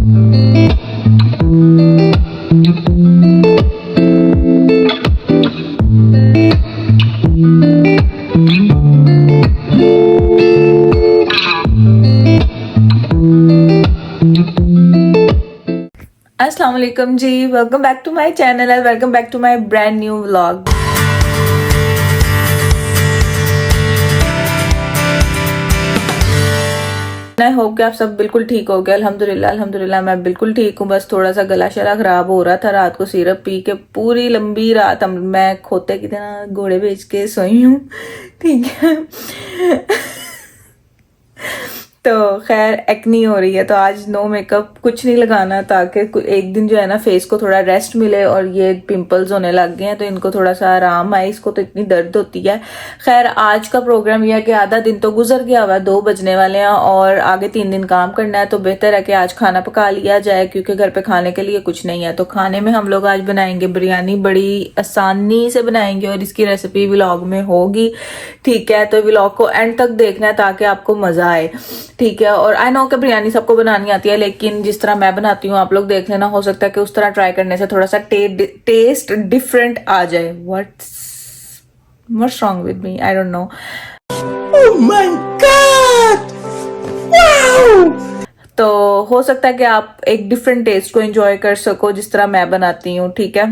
अस्सलाम वालेकुम जी, welcome back to my channel and welcome back to my brand new vlog. I hope कि आप सब बिल्कुल ठीक हो गए। अल्हम्दुलिल्लाह मैं बिल्कुल ठीक हूँ। बस थोड़ा सा गला शला खराब हो रहा था। रात को सिरप पी के पूरी लंबी रात मैं खोते की तरह घोड़े बेच के सोई हूँ। ठीक है। तो खैर एक्नी हो रही है, तो आज नो मेकअप कुछ नहीं लगाना, ताकि एक दिन जो है ना फेस को थोड़ा रेस्ट मिले। और ये पिंपल्स होने लग गए हैं तो इनको थोड़ा सा आराम आए, इसको तो इतनी दर्द होती है। खैर आज का प्रोग्राम यह है कि आधा दिन तो गुजर गया हुआ, 2 बजने वाले हैं और आगे 3 दिन काम करना है। तो बेहतर है कि आज खाना पका लिया जाए, क्योंकि घर पे खाने के लिए कुछ नहीं है। तो खाने में हम लोग आज बनाएंगे बिरयानी, बड़ी आसानी से बनाएंगे और इसकी रेसिपी व्लॉग में होगी। ठीक है, तो व्लॉग को एंड तक देखना है ताकि आपको मजा आए। ठीक है, और आई नो कि बिरयानी सबको बनानी आती है, लेकिन जिस तरह मैं बनाती हूँ आप लोग देख लेना, हो सकता है कि उस तरह ट्राई करने से थोड़ा सा टेस्ट डिफरेंट आ जाए। What's wrong with me, I don't no. Oh my God, wow! तो हो सकता है कि आप एक डिफरेंट टेस्ट को एंजॉय कर सको जिस तरह मैं बनाती हूँ। ठीक है,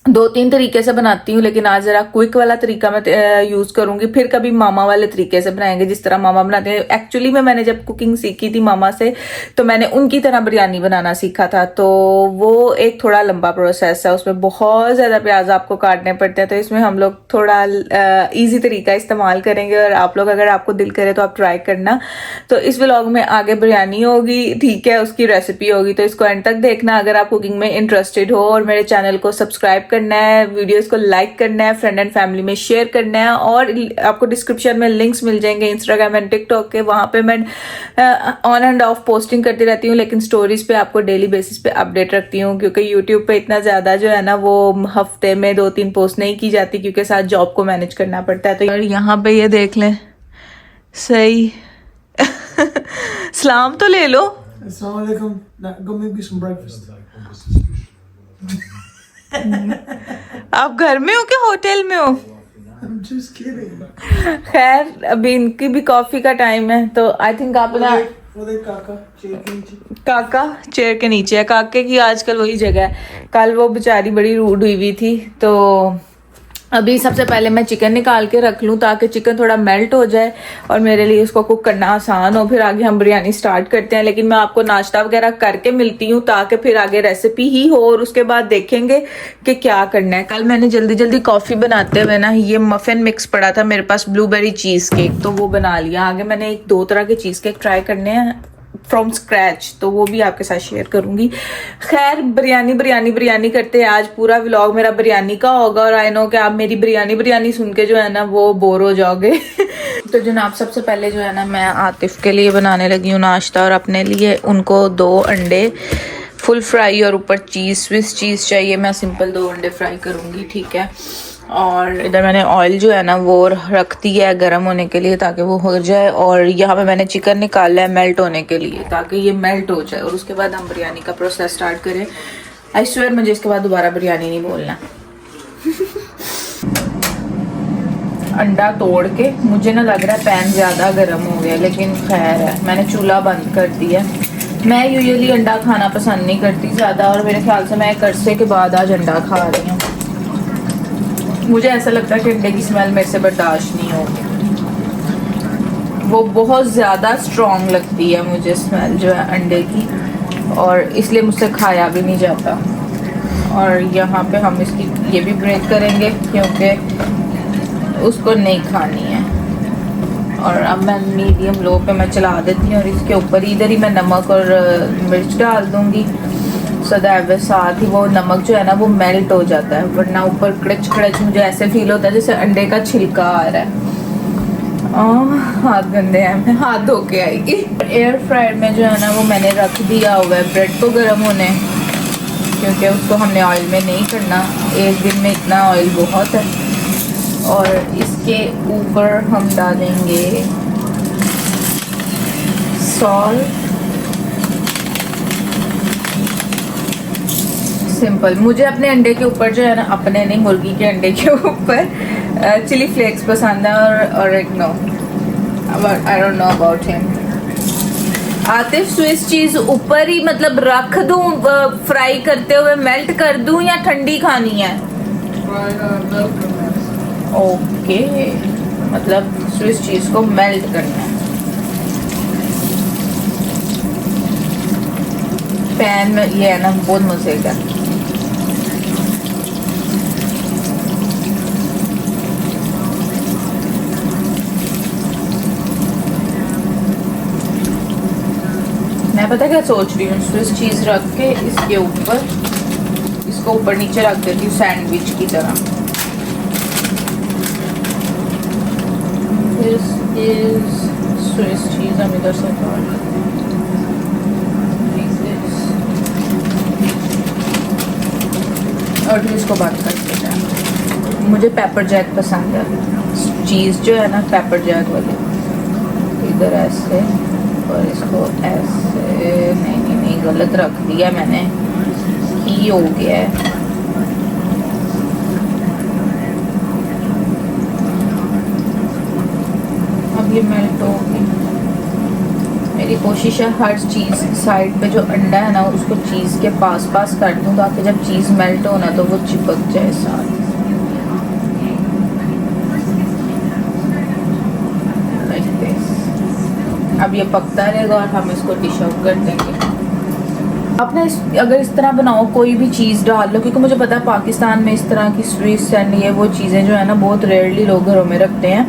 2-3 तरीके से बनाती हूँ, लेकिन आज जरा क्विक वाला तरीका मैं यूज करूंगी। फिर कभी मामा वाले तरीके से बनाएंगे जिस तरह मामा बनाते हैं। एक्चुअली में मैंने जब कुकिंग सीखी थी मामा से, तो मैंने उनकी तरह बिरयानी बनाना सीखा था। तो वो एक थोड़ा लंबा प्रोसेस है, उसमें बहुत ज्यादा प्याज आपको काटने पड़ते हैं। तो इसमें हम लोग थोड़ा इजी तरीका इस्तेमाल करेंगे, और आप लोग अगर आपको दिल करे तो आप ट्राई करना। तो इस व्लॉग में आगे बिरयानी होगी, ठीक है, उसकी रेसिपी होगी, तो इसको एंड तक देखना अगर आप कुकिंग में इंटरेस्टेड हो। और मेरे चैनल को सब्सक्राइब करना है, वीडियोस को लाइक करना है, फ्रेंड एंड फैमिली में शेयर करना है। और आपको डिस्क्रिप्शन में लिंक्स मिल जाएंगे इंस्टाग्राम एंड टिकटॉक के, वहां पे मैं ऑन एंड ऑफ पोस्टिंग करती रहती हूँ, लेकिन स्टोरीज पे आपको डेली बेसिस पे अपडेट रखती हूँ, क्योंकि यूट्यूब पे इतना ज्यादा जो है ना वो हफ्ते में 2-3 पोस्ट नहीं की जाती, क्योंकि साथ जॉब को मैनेज करना पड़ता है। तो यहाँ पे ये देख लें, सही। सलाम तो ले लो। Assalamu alaikum. Go make me some breakfast. आप घर में हो कि होटल में हो? I'm just kidding. खैर अभी इनकी भी कॉफी का टाइम है, तो आई थिंक आप ना काका चेयर के नीचे है। काके की आजकल वही जगह है। कल वो बेचारी बड़ी रूड हुई थी, तो अभी सबसे पहले मैं चिकन निकाल के रख लूं ताकि चिकन थोड़ा मेल्ट हो जाए और मेरे लिए उसको कुक करना आसान हो। फिर आगे हम बिरयानी स्टार्ट करते हैं, लेकिन मैं आपको नाश्ता वगैरह करके मिलती हूँ ताकि फिर आगे रेसिपी ही हो और उसके बाद देखेंगे कि क्या करना है। कल मैंने जल्दी जल्दी कॉफी बनाते हुए ना ये मफिन मिक्स पड़ा था मेरे पास, ब्लूबेरी चीज केक, तो वो बना लिया। आगे मैंने 1-2 तरह के चीज केक ट्राई करने हैं फ्रॉम स्क्रैच, तो वो भी आपके साथ शेयर करूंगी। खैर बिरयानी करते हैं आज। पूरा व्लॉग मेरा बिरयानी का होगा, और आई नो कि आप मेरी बिरयानी सुन के जो है ना वो बोर हो जाओगे। तो जनाब सबसे पहले जो है ना मैं आतिफ के लिए बनाने लगी हूँ नाश्ता, और अपने लिए उनको 2 अंडे फुल फ्राई और ऊपर स्विस चीज चाहिए। मैं सिंपल 2 अंडे फ्राई करूंगी। ठीक है, और इधर मैंने ऑयल जो है ना वो रख दिया है गर्म होने के लिए ताकि वो हो जाए। और यहाँ पे मैंने चिकन निकाला है मेल्ट होने के लिए ताकि ये मेल्ट हो जाए, और उसके बाद हम बिरयानी का प्रोसेस स्टार्ट करें। आई स्वेयर मुझे इसके बाद दोबारा बिरयानी नहीं बोलना। अंडा तोड़ के मुझे ना लग रहा है पैन ज़्यादा गर्म हो गया, लेकिन खैर है, मैंने चूल्हा बंद कर दिया। मैं यूजुअली अंडा खाना पसंद नहीं करती ज़्यादा, और मेरे ख्याल से मैं एक अरसे के बाद आज अंडा खा रही हूँ। मुझे ऐसा लगता है कि अंडे की स्मेल मेरे से बर्दाश्त नहीं होगी, वो बहुत ज़्यादा स्ट्रॉन्ग लगती है मुझे स्मेल जो है अंडे की, और इसलिए मुझसे खाया भी नहीं जाता। और यहाँ पे हम इसकी ये भी ब्रेक करेंगे क्योंकि उसको नहीं खानी है। और अब मैं मीडियम लो पे मैं चला देती हूँ, और इसके ऊपर इधर ही मैं नमक और मिर्च डाल दूँगी, सदैव साथ ही वो नमक जो है ना वो मेल्ट हो जाता है, वरना ऊपर कड़च मुझे ऐसे फील होता है जैसे अंडे का छिलका आ रहा है। हाथ गंदे हैं, मैं हाथ धो के आएगी। एयर फ्रायर में जो है ना वो मैंने रख दिया हुआ है ब्रेड को गर्म होने, क्योंकि उसको हमने ऑयल में नहीं करना, एक दिन में इतना ऑयल बहुत है। और इसके ऊपर हम डालेंगे सॉल्ट, सिंपल। मुझे अपने अंडे के ऊपर जो है ना, अपने नहीं मुर्गी के अंडे के ऊपर चिली फ्लेक्स पसंद है और एक no, I don't know about him. Atif Swiss cheese ऊपर ही मतलब रख दूं, फ्राई करते हुए मेल्ट कर दूं या ठंडी खानी है? ओके, मतलब स्विस चीज को मेल्ट करना है। पैन में ये है ना, बहुत मजे का। मैं पता क्या सोच रही हूँ, स्विस चीज रख के इसके ऊपर, इसको ऊपर नीचे रख देती हूँ सैंडविच की तरह। दिस इज स्विस चीज, हम इधर से और फिर इसको बंद कर देते हैं। मुझे पेपर जैक पसंद है, चीज़ जो है ना पेपर जैक वाली। इधर ऐसे और इसको ऐसे, नहीं गलत रख दिया मैंने, ही हो गया है। अब ये मेल्ट होगी। मेरी कोशिश है हर चीज़ साइड पे जो अंडा है ना उसको चीज़ के पास कर दूँ, ताकि जब चीज़ मेल्ट हो ना तो वो चिपक जाए साथ। अब ये पकता रहेगा और हम इसको डिश आउट कर देंगे। आप ना अगर इस तरह बनाओ, कोई भी चीज़ डाल लो, क्योंकि मुझे पता है पाकिस्तान में इस तरह की स्वीट्स एंड ये वो चीज़ें जो है ना बहुत रेयरली लोग घरों में रखते हैं।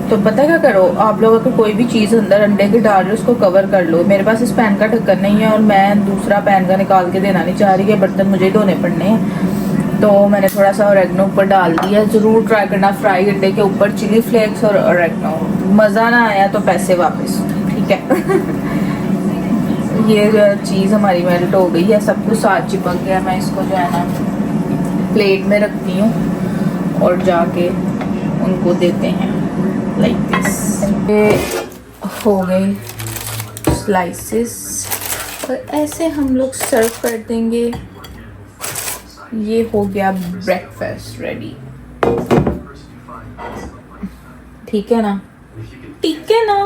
तो पता क्या करो आप लोग, अगर कोई भी चीज़ अंदर अंडे के डाल रहे हो उसको कवर कर लो। मेरे पास इस पैन का ढक्कन नहीं है और मैं दूसरा पैन का निकाल के देना नहीं चाह रही है, बर्तन मुझे ही धोने पड़ने हैं। तो मैंने थोड़ा सा ओरेगनो ऊपर डाल दिया। ज़रूर ट्राई करना फ्राई अंडे के ऊपर चिली फ्लेक्स और ओरेगनो। मज़ा ना आया तो पैसे वापस, ठीक है। ये जो चीज़ हमारी मेल्ट हो गई है, सब कुछ साथ चिपक गया। मैं इसको जो है ना प्लेट में रखती हूँ और जाके उनको देते हैं लाइक दिस। ये हो गए स्लाइसेस और ऐसे हम लोग सर्व कर देंगे। ये हो गया ब्रेकफास्ट रेडी। ठीक है ना, ठीक है ना।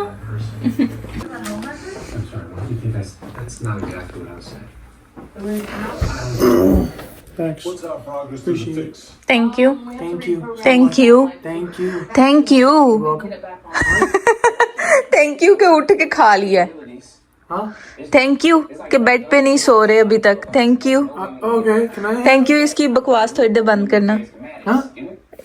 Thanks. Appreciate it. Thank you, Thank you. Thank you, Thank you. Thank you, Welcome. Thank you के उठ के खा लिया। Huh? थैंक यू कि बेड पे नहीं सो रहे अभी तक। Thank you, Okay. Can I? Thank you. इसकी बकवास थोड़ी देर बंद करना, Huh?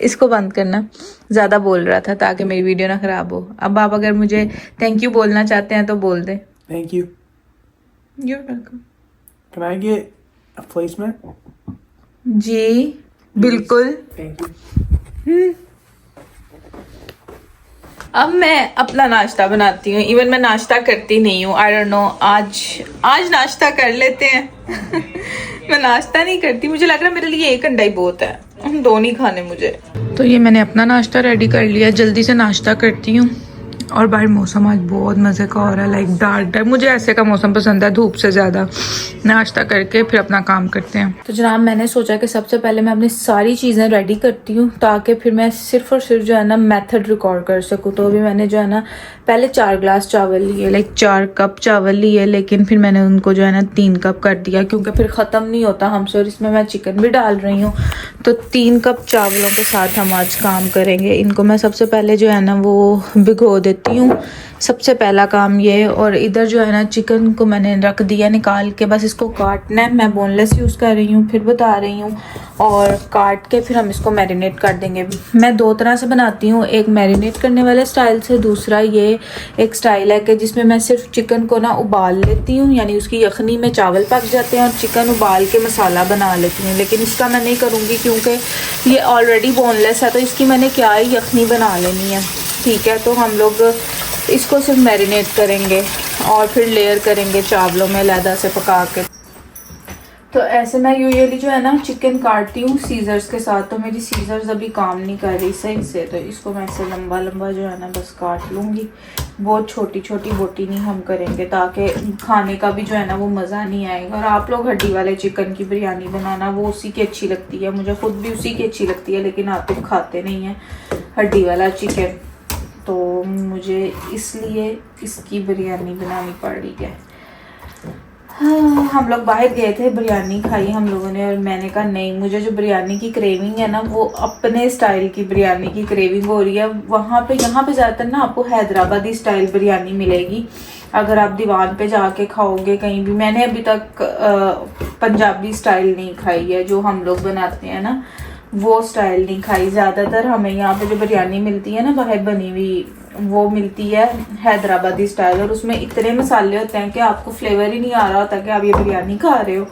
इसको बंद करना। ज़्यादा बोल रहा था ताकि मेरी वीडियो ना ख़राब हो। अब आप अगर मुझे थैंक यू बोलना चाहते हैं तो बोल दें। Thank you. You're welcome. Can I get a placement? जी बिल्कुल। Thank you. अब मैं अपना नाश्ता बनाती हूँ। इवन मैं नाश्ता करती नहीं हूँ, आई डोंट नो, आज नाश्ता कर लेते हैं। मैं नाश्ता नहीं करती, मुझे लग रहा है मेरे लिए एक अंडा ही बहुत है, हम दो नहीं खाने मुझे। तो ये मैंने अपना नाश्ता रेडी कर लिया, जल्दी से नाश्ता करती हूँ। और बाहर मौसम आज बहुत मज़े का हो रहा है, लाइक डार्क। मुझे ऐसे का मौसम पसंद है, धूप से ज़्यादा। नाश्ता करके फिर अपना काम करते हैं। तो जनाब मैंने सोचा कि सबसे पहले मैं अपनी सारी चीज़ें रेडी करती हूँ, ताकि फिर मैं सिर्फ और सिर्फ जो है ना मेथड रिकॉर्ड कर सकूँ। तो अभी मैंने जो है ना पहले 4 ग्लास चावल लिए, लाइक 4 कप चावल लिए, लेकिन फिर मैंने उनको जो है ना 3 कप कर दिया, क्योंकि फिर ख़त्म नहीं होता हमसे। और इसमें मैं चिकन भी डाल रही हूँ, तो 3 कप चावलों के साथ हम आज काम करेंगे। इनको मैं सबसे पहले जो है ना वो भिगो देती हूँ, सबसे पहला काम ये। और इधर जो है ना चिकन को मैंने रख दिया निकाल के, बस इसको काटना है। मैं बोनलेस यूज़ कर रही हूँ, फिर बता रही हूँ। और काट के फिर हम इसको मैरिनेट कर देंगे। मैं 2 तरह से बनाती हूँ, एक मैरिनेट करने वाले स्टाइल से, दूसरा ये एक स्टाइल है कि जिसमें मैं सिर्फ चिकन को ना उबाल लेती हूँ, यानी उसकी यखनी में चावल पक जाते हैं और चिकन उबाल के मसाला बना लेती हूँ। लेकिन इसका मैं नहीं करूँगी क्योंकि ये ऑलरेडी बोनलेस है, तो इसकी मैंने क्या ही यखनी बना लेनी है। ठीक है, तो हम लोग इसको सिर्फ मैरिनेट करेंगे और फिर लेयर करेंगे चावलों में अलहदा से पका के। तो ऐसे मैं यूजुअली जो है ना चिकन काटती हूँ सीजर्स के साथ, तो मेरी सीजर्स अभी काम नहीं कर रही सही से, तो इसको मैं ऐसे लंबा लंबा जो है ना बस काट लूँगी। वो छोटी छोटी बोटी नहीं हम करेंगे, ताकि खाने का भी जो है ना वो मज़ा नहीं आएगा। और आप लोग हड्डी वाले चिकन की बिरयानी बनाना, वो उसी की अच्छी लगती है, मुझे खुद भी उसी की अच्छी लगती है, लेकिन आप लोग खाते नहीं हैं हड्डी वाला चिकन, तो मुझे इसलिए इसकी बिरयानी बनानी पड़ रही है। हाँ, हम लोग बाहर गए थे, बिरयानी खाई हम लोगों ने, और मैंने कहा नहीं, मुझे जो बिरयानी की क्रेविंग है ना, वो अपने स्टाइल की बिरयानी की क्रेविंग हो रही है। वहाँ पे यहाँ पे ज़्यादातर ना आपको हैदराबादी स्टाइल बिरयानी मिलेगी, अगर आप दीवान पे जाके खाओगे कहीं भी। मैंने अभी तक पंजाबी स्टाइल नहीं खाई है, जो हम लोग बनाते हैं ना वो स्टाइल नहीं खाई। ज़्यादातर हमें यहाँ पे जो बिरयानी मिलती है ना बाहर बनी हुई, वो मिलती है हैदराबादी स्टाइल, और उसमें इतने मसाले होते हैं कि आपको फ्लेवर ही नहीं आ रहा होता कि आप ये बिरयानी खा रहे हो।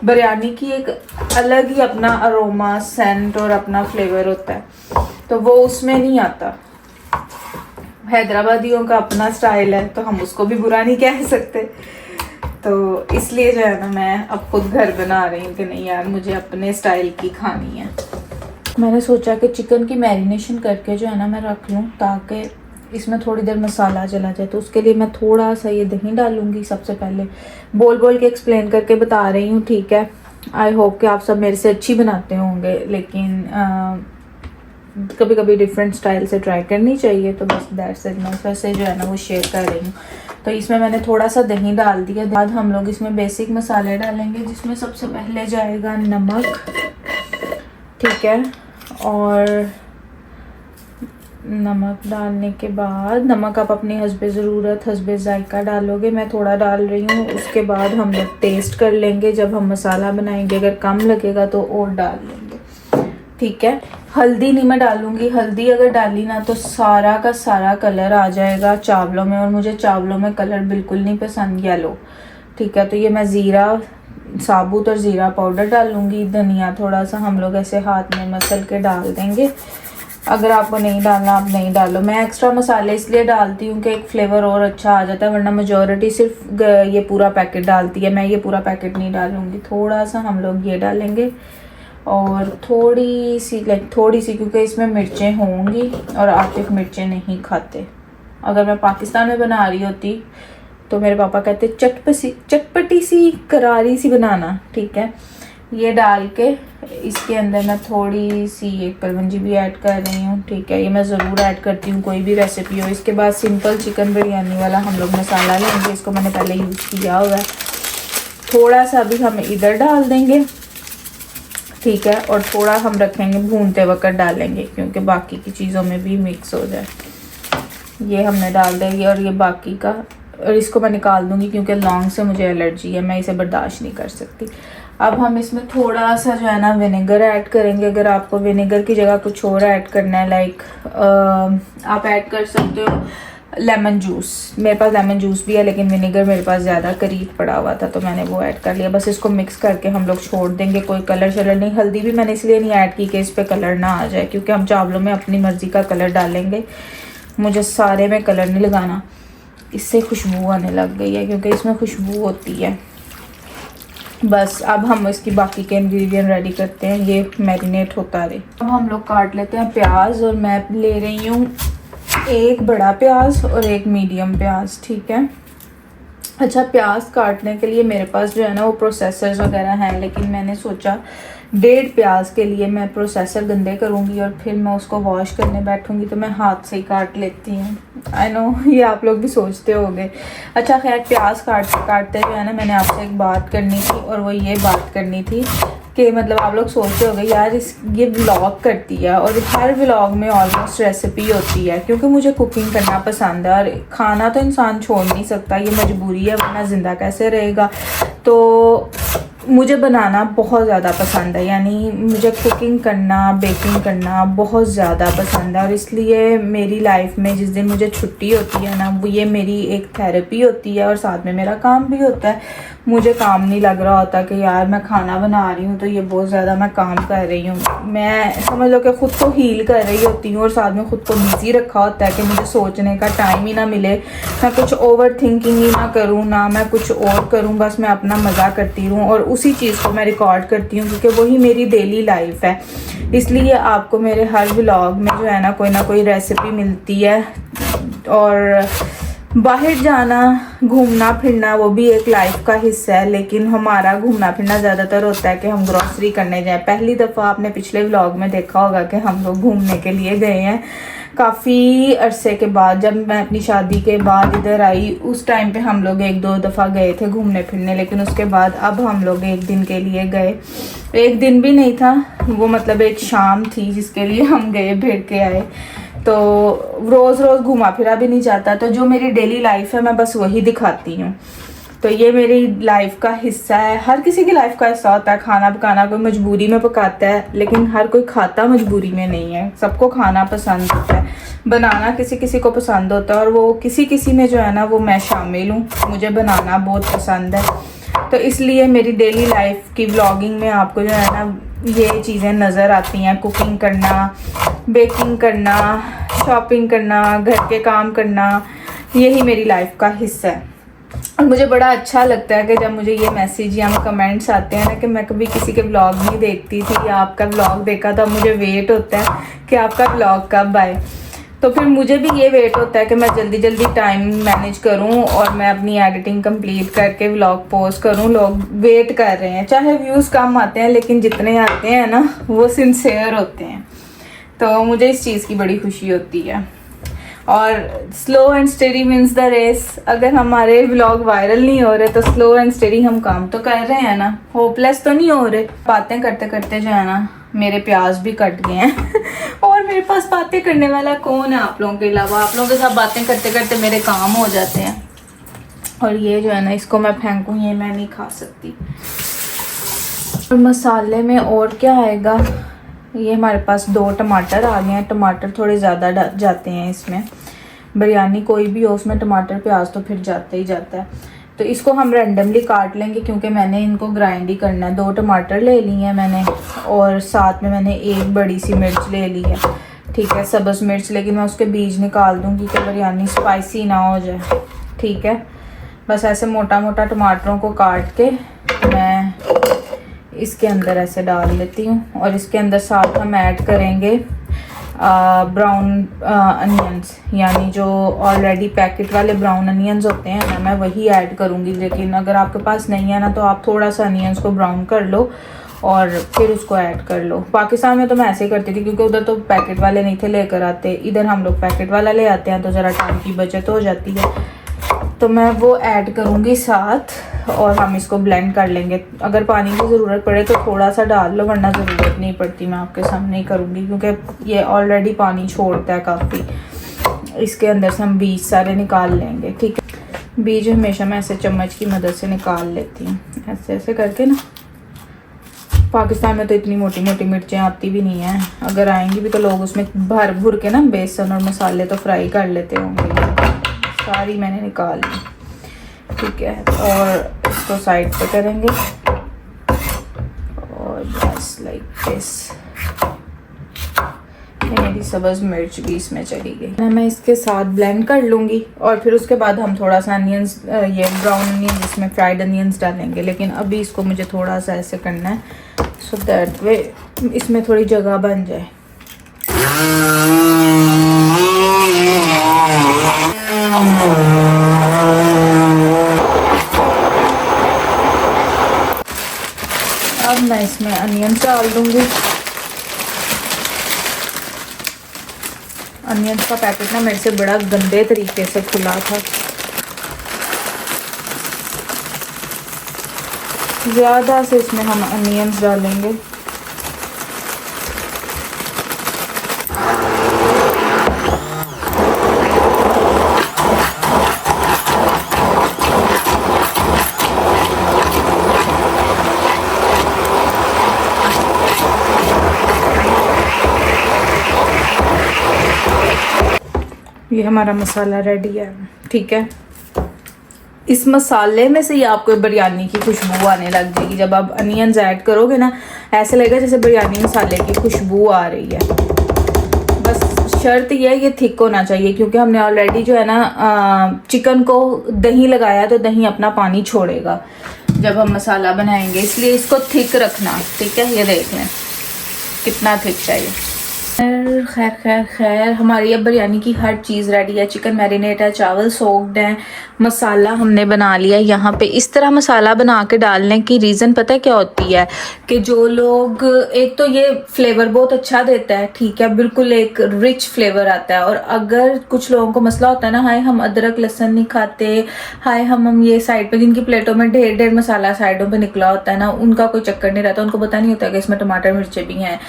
बिरयानी की एक अलग ही अपना अरोमा, सेंट और अपना फ्लेवर होता है, तो वो उसमें नहीं आता। हैदराबादियों का अपना स्टाइल है, तो हम उसको भी बुरा नहीं कह सकते। तो इसलिए जो है ना मैं अब खुद घर बना रही हूँ कि नहीं यार, मुझे अपने स्टाइल की खानी है। मैंने सोचा कि चिकन की मैरिनेशन करके जो है ना मैं रख लूँ, ताकि इसमें थोड़ी देर मसाला चला जाए। तो उसके लिए मैं थोड़ा सा ये दही डालूँगी। सबसे पहले बोल बोल के एक्सप्लेन करके बता रही हूँ, ठीक है। आई होप कि आप सब मेरे से अच्छी बनाते होंगे, लेकिन कभी कभी डिफरेंट स्टाइल से ट्राई करनी चाहिए, तो बस दैट्स इट, मैं वैसे जो है ना वो शेयर कर रही हूँ। तो इसमें मैंने थोड़ा सा दही डाल दिया। बाद हम लोग इसमें बेसिक मसाले डालेंगे, जिसमें सबसे पहले जाएगा नमक, ठीक है। और नमक डालने के बाद, नमक आप अपनी हस्बे ज़रूरत, हस्बे जायका डालोगे, मैं थोड़ा डाल रही हूँ। उसके बाद हम लोग टेस्ट कर लेंगे जब हम मसाला बनाएंगे, अगर कम लगेगा तो और डाल लेंगे, ठीक है। हल्दी नहीं मैं डालूंगी, हल्दी अगर डाली ना तो सारा का सारा कलर आ जाएगा चावलों में, और मुझे चावलों में कलर बिल्कुल नहीं पसंद, येलो, ठीक है। तो ये मैं ज़ीरा साबुत और ज़ीरा पाउडर डालूंगी। धनिया थोड़ा सा हम लोग ऐसे हाथ में मसल के डाल देंगे, अगर आपको नहीं डालना आप नहीं डालो। मैं एक्स्ट्रा मसाले इसलिए डालती हूँ कि एक फ्लेवर और अच्छा आ जाता है, वरना मेजॉरिटी सिर्फ ये पूरा पैकेट डालती है। मैं ये पूरा पैकेट नहीं डालूँगी, थोड़ा सा हम लोग ये डालेंगे, और थोड़ी सी क्योंकि इसमें मिर्चें होंगी और आतिफ मिर्चें नहीं खाते। अगर मैं पाकिस्तान में बना रही होती तो मेरे पापा कहते चटपटी सी करारी सी बनाना, ठीक है। ये डाल के इसके अंदर मैं थोड़ी सी एक कलवंजी भी ऐड कर रही हूँ, ठीक है। ये मैं ज़रूर ऐड करती हूँ कोई भी रेसिपी हो। इसके बाद सिंपल चिकन बिरयानी वाला हम लोग मसाला लेंगे, इसको मैंने पहले यूज़ किया हुआ है। थोड़ा सा भी हम इधर डाल देंगे, ठीक है। और थोड़ा हम रखेंगे भूनते वक्त डालेंगे, क्योंकि बाकी की चीज़ों में भी मिक्स हो जाए। ये हमने डाल देंगे, और ये बाकी का, और इसको मैं निकाल दूंगी क्योंकि लौंग से मुझे एलर्जी है, मैं इसे बर्दाश्त नहीं कर सकती। अब हम इसमें थोड़ा सा जो है ना विनेगर ऐड करेंगे। अगर आपको विनेगर की जगह कुछ और ऐड करना है, लाइक आप ऐड कर सकते हो लेमन जूस। मेरे पास लेमन जूस भी है, लेकिन विनेगर मेरे पास ज़्यादा करीब पड़ा हुआ था, तो मैंने वो ऐड कर लिया। बस इसको मिक्स करके हम लोग छोड़ देंगे, कोई कलर शलर नहीं। हल्दी भी मैंने इसलिए नहीं ऐड की कि इस पर कलर ना आ जाए, क्योंकि हम चावलों में अपनी मर्ज़ी का कलर डालेंगे। मुझे सारे में कलर नहीं लगाना, इससे खुशबू आने लग गई है, क्योंकि इसमें खुशबू होती है। बस अब हम इसकी बाकी के इंग्रेडिएंट रेडी करते हैं, ये मैरिनेट होता रहे। अब हम लोग काट लेते हैं प्याज, और मैं ले रही हूँ एक बड़ा प्याज और एक मीडियम प्याज, ठीक है। अच्छा, प्याज काटने के लिए मेरे पास जो है ना वो प्रोसेसर्स वगैरह हैं, लेकिन मैंने सोचा 1.5 प्याज के लिए मैं प्रोसेसर गंदे करूँगी और फिर मैं उसको वॉश करने बैठूँगी, तो मैं हाथ से ही काट लेती हूँ। आई नो ये आप लोग भी सोचते होंगे। अच्छा खैर, प्याज काटते जो है ना मैंने आपसे एक बात करनी थी, और वो ये बात करनी थी कि मतलब आप लोग सोचते होंगे यार ये व्लॉग करती है, और हर व्लॉग में ऑलमोस्ट रेसिपी होती है, क्योंकि मुझे कुकिंग करना पसंद है, और खाना तो इंसान छोड़ नहीं सकता, ये मजबूरी है, वरना ज़िंदा कैसे रहेगा। तो मुझे बनाना बहुत ज़्यादा पसंद है, यानी मुझे कुकिंग करना, बेकिंग करना बहुत ज़्यादा पसंद है, और इसलिए मेरी लाइफ में जिस दिन मुझे छुट्टी होती है ना, वो ये मेरी एक थेरेपी होती है, और साथ में मेरा काम भी होता है। मुझे काम नहीं लग रहा होता कि यार मैं खाना बना रही हूँ तो ये बहुत ज़्यादा मैं काम कर रही हूँ, मैं समझ लो कि ख़ुद को हील कर रही होती हूँ, और साथ में ख़ुद को बिज़ी रखा होता है कि मुझे सोचने का टाइम ही ना मिले, मैं कुछ ओवर थिंकिंग ही ना करूँ, ना मैं कुछ और करूँ, बस मैं अपना मज़ा करती रहूँ, और उसी चीज़ को मैं रिकॉर्ड करती हूँ, क्योंकि वही मेरी डेली लाइफ है। इसलिए आपको मेरे हर व्लॉग में जो है ना कोई रेसिपी मिलती है, और बाहर जाना, घूमना फिरना वो भी एक लाइफ का हिस्सा है, लेकिन हमारा घूमना फिरना ज़्यादातर होता है कि हम ग्रॉसरी करने जाएं। पहली दफ़ा आपने पिछले व्लॉग में देखा होगा कि हम लोग घूमने के लिए गए हैं काफ़ी अरसे के बाद। जब मैं अपनी शादी के बाद इधर आई उस टाइम पे हम लोग 1-2 दफ़ा गए थे घूमने फिरने, लेकिन उसके बाद अब हम लोग 1 दिन के लिए गए। 1 दिन भी नहीं था वो, मतलब एक शाम थी जिसके लिए हम गए, भिड़ के आए। तो रोज़ रोज़ घूमा फिरा भी नहीं जाता, तो जो मेरी डेली लाइफ है मैं बस वही दिखाती हूँ। तो ये मेरी लाइफ का हिस्सा है। हर किसी की लाइफ का हिस्सा होता है खाना पकाना, कोई मजबूरी में पकाता है लेकिन हर कोई खाता मजबूरी में नहीं है। सबको खाना पसंद होता है, बनाना किसी किसी को पसंद होता है, और वो किसी किसी में जो है ना वो मैं शामिल हूँ। मुझे बनाना बहुत पसंद है, तो इसलिए मेरी डेली लाइफ की व्लॉगिंग में आपको जो है ना ये चीज़ें नज़र आती हैं। कुकिंग करना, बेकिंग करना, शॉपिंग करना, घर के काम करना, यही मेरी लाइफ का हिस्सा है। और मुझे बड़ा अच्छा लगता है कि जब मुझे ये मैसेज या कमेंट्स आते हैं ना कि मैं कभी किसी के व्लॉग नहीं देखती थी या आपका व्लॉग देखा तो मुझे वेट होता है कि आपका व्लॉग कब आए। तो फिर मुझे भी ये वेट होता है कि मैं जल्दी जल्दी टाइम मैनेज करूं और मैं अपनी एडिटिंग कंप्लीट करके व्लॉग पोस्ट करूं। लोग वेट कर रहे हैं, चाहे व्यूज़ कम आते हैं लेकिन जितने आते हैं ना वो सिंसियर होते हैं। तो मुझे इस चीज़ की बड़ी खुशी होती है। और slow and steady means the race. अगर हमारे व्लॉग वायरल नहीं हो रहे तो स्लो एंड स्टेडी हम काम तो कर रहे हैं ना, होपलेस तो नहीं हो रहे। बातें करते करते जो है ना मेरे प्याज भी कट गए हैं और मेरे पास बातें करने वाला कौन है आप लोगों के अलावा। आप लोगों के साथ बातें करते करते मेरे काम हो जाते हैं। और ये जो है ना इसको मैं फेंकूँ, ये मैं नहीं खा सकती। और मसाले में और क्या आएगा, ये हमारे पास 2 टमाटर आ गए हैं। टमाटर थोड़े ज़्यादा जाते हैं इसमें, बिरयानी कोई भी हो उसमें टमाटर प्याज तो फिर जाता ही जाता है। तो इसको हम रैंडमली काट लेंगे क्योंकि मैंने इनको ग्राइंड ही करना है। 2 टमाटर ले लिए हैं मैंने और साथ में मैंने 1 बड़ी सी मिर्च ले ली है, ठीक है, सब्ज़ मिर्च, लेकिन मैं उसके बीज निकाल दूँगी कि बिरयानी स्पाइसी ना हो जाए, ठीक है। बस ऐसे मोटा मोटा टमाटरों को काट के मैं इसके अंदर ऐसे डाल लेती हूँ। और इसके अंदर साथ हम ऐड करेंगे ब्राउन अनियंस, यानी जो ऑलरेडी पैकेट वाले ब्राउन अनियंस होते हैं ना, मैं वही ऐड करूँगी। लेकिन अगर आपके पास नहीं है ना तो आप थोड़ा सा अनियंस को ब्राउन कर लो और फिर उसको ऐड कर लो। पाकिस्तान में तो मैं ऐसे ही करती थी क्योंकि उधर तो पैकेट वाले नहीं थे लेकर आते, इधर हम लोग पैकेट वाला ले आते हैं तो ज़रा टाइम की बचत हो जाती है। तो मैं वो ऐड करूँगी साथ और हम इसको ब्लेंड कर लेंगे। अगर पानी की ज़रूरत पड़े तो थोड़ा सा डाल लो, वरना ज़रूरत नहीं पड़ती। मैं आपके सामने ही करूँगी क्योंकि ये ऑलरेडी पानी छोड़ता है काफ़ी। इसके अंदर से हम बीज सारे निकाल लेंगे, ठीक है। बीज हमेशा मैं ऐसे चम्मच की मदद से निकाल लेती हूँ, ऐसे ऐसे करके ना। पाकिस्तान में तो इतनी मोटी मोटी मिर्चें आती भी नहीं हैं, अगर आएंगी भी तो लोग उसमें भर भुर के ना बेसन और मसाले तो फ्राई कर लेते होंगे। सारी मैंने निकाल ली, ठीक है। और इसको साइड पे करेंगे और बस लाइक दिस। मेरी सब्ज़ मिर्च भी इसमें चली गई। मैं इसके साथ ब्लेंड कर लूँगी और फिर उसके बाद हम थोड़ा सा अनियंस, ये ब्राउन अनियंस, इसमें फ्राइड अनियंस डालेंगे। लेकिन अभी इसको मुझे थोड़ा सा ऐसे करना है सो दैट वे इसमें थोड़ी जगह बन जाए। अब मैं इसमें अनियंस डाल दूँगी। अनियंस का पैकेट ना मेरे से बड़ा गंदे तरीके से खुला था। ज़्यादा से इसमें हम अनियंस डालेंगे। ये हमारा मसाला रेडी है, ठीक है। इस मसाले में से ही आपको बिरयानी की खुशबू आने लग जाएगी। जब आप अनियंस ऐड करोगे ना ऐसे लगेगा जैसे बिरयानी मसाले की खुशबू आ रही है। बस शर्त यह है ये थिक होना चाहिए क्योंकि हमने ऑलरेडी जो है ना चिकन को दही लगाया तो दही अपना पानी छोड़ेगा जब हम मसाला बनाएंगे, इसलिए इसको थिक रखना, ठीक है। ये देख लें कितना थिक चाहिए। खैर खैर खैर हमारी अब बिरयानी की हर चीज़ रेडी है। चिकन मैरिनेट है, चावल सोक्ड हैं, मसाला हमने बना लिया। यहाँ पे इस तरह मसाला बना के डालने की रीज़न पता है क्या होती है कि जो लोग, एक तो ये फ्लेवर बहुत अच्छा देता है, ठीक है, बिल्कुल एक रिच फ्लेवर आता है। और अगर कुछ लोगों को मसला होता है ना, हाय हम अदरक लहसुन नहीं खाते, हाय हम ये साइड पे, जिनकी प्लेटों में ढेर ढेर मसाला साइडों पे निकला होता है ना, उनका कोई चक्कर नहीं रहता, उनको पता नहीं होता कि इसमें टमाटर मिर्चे भी हैं,